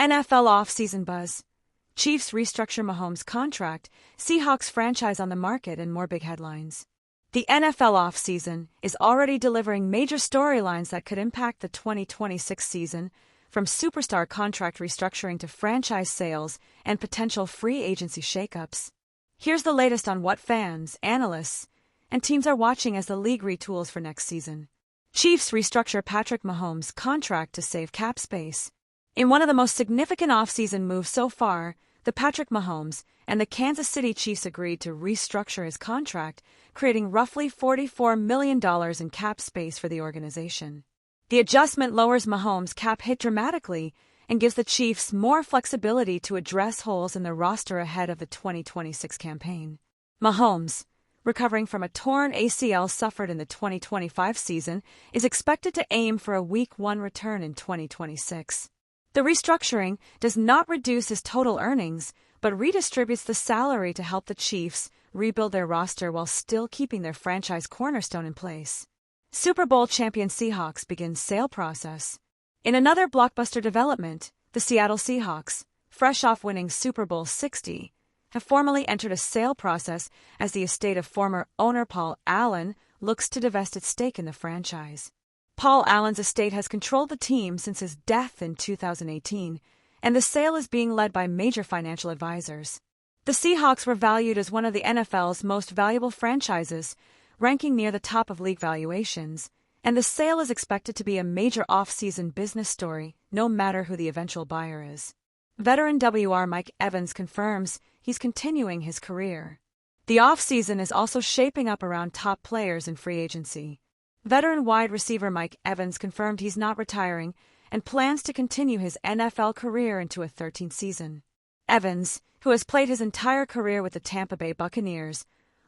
NFL offseason buzz. Chiefs restructure Mahomes' contract, Seahawks franchise on the market, and more big headlines. The NFL offseason is already delivering major storylines that could impact the 2026 season, from superstar contract restructuring to franchise sales and potential free agency shakeups. Here's the latest on what fans, analysts, and teams are watching as the league retools for next season. Chiefs restructure Patrick Mahomes' contract to save cap space. In one of the most significant offseason moves so far, the Patrick Mahomes and the Kansas City Chiefs agreed to restructure his contract, creating roughly $44 million in cap space for the organization. The adjustment lowers Mahomes' cap hit dramatically and gives the Chiefs more flexibility to address holes in their roster ahead of the 2026 campaign. Mahomes, recovering from a torn ACL suffered in the 2025 season, is expected to aim for a Week 1 return in 2026. The restructuring does not reduce his total earnings, but redistributes the salary to help the Chiefs rebuild their roster while still keeping their franchise cornerstone in place. Super Bowl champion Seahawks begin sale process. In another blockbuster development, the Seattle Seahawks, fresh off winning Super Bowl 60, have formally entered a sale process as the estate of former owner Paul Allen looks to divest its stake in the franchise. Paul Allen's estate has controlled the team since his death in 2018, and the sale is being led by major financial advisors. The Seahawks were valued as one of the NFL's most valuable franchises, ranking near the top of league valuations, and the sale is expected to be a major off-season business story, no matter who the eventual buyer is. Veteran WR Mike Evans confirms he's continuing his career. The off-season is also shaping up around top players in free agency. Veteran wide receiver Mike Evans confirmed he's not retiring and plans to continue his NFL career into a 13th season. Evans, who has played his entire career with the Tampa Bay Buccaneers,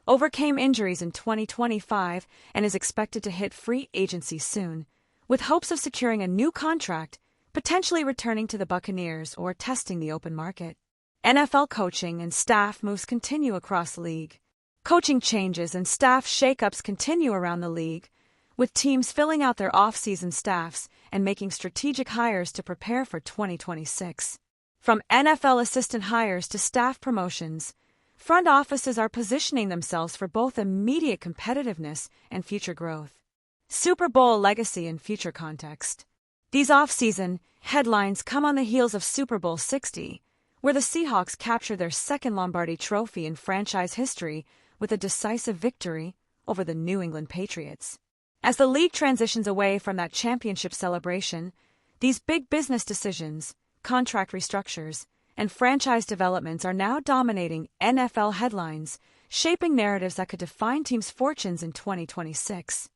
overcame injuries in 2025 and is expected to hit free agency soon, with hopes of securing a new contract, potentially returning to the Buccaneers or testing the open market. NFL coaching and staff moves continue across the league. Coaching changes and staff shakeups continue around the league, with teams filling out their off-season staffs and making strategic hires to prepare for 2026. From NFL assistant hires to staff promotions, front offices are positioning themselves for both immediate competitiveness and future growth. Super Bowl legacy and future context. These off-season headlines come on the heels of Super Bowl 60, where the Seahawks captured their second Lombardi Trophy in franchise history with a decisive victory over the New England Patriots. As the league transitions away from that championship celebration, these big business decisions, contract restructures, and franchise developments are now dominating NFL headlines, shaping narratives that could define teams' fortunes in 2026.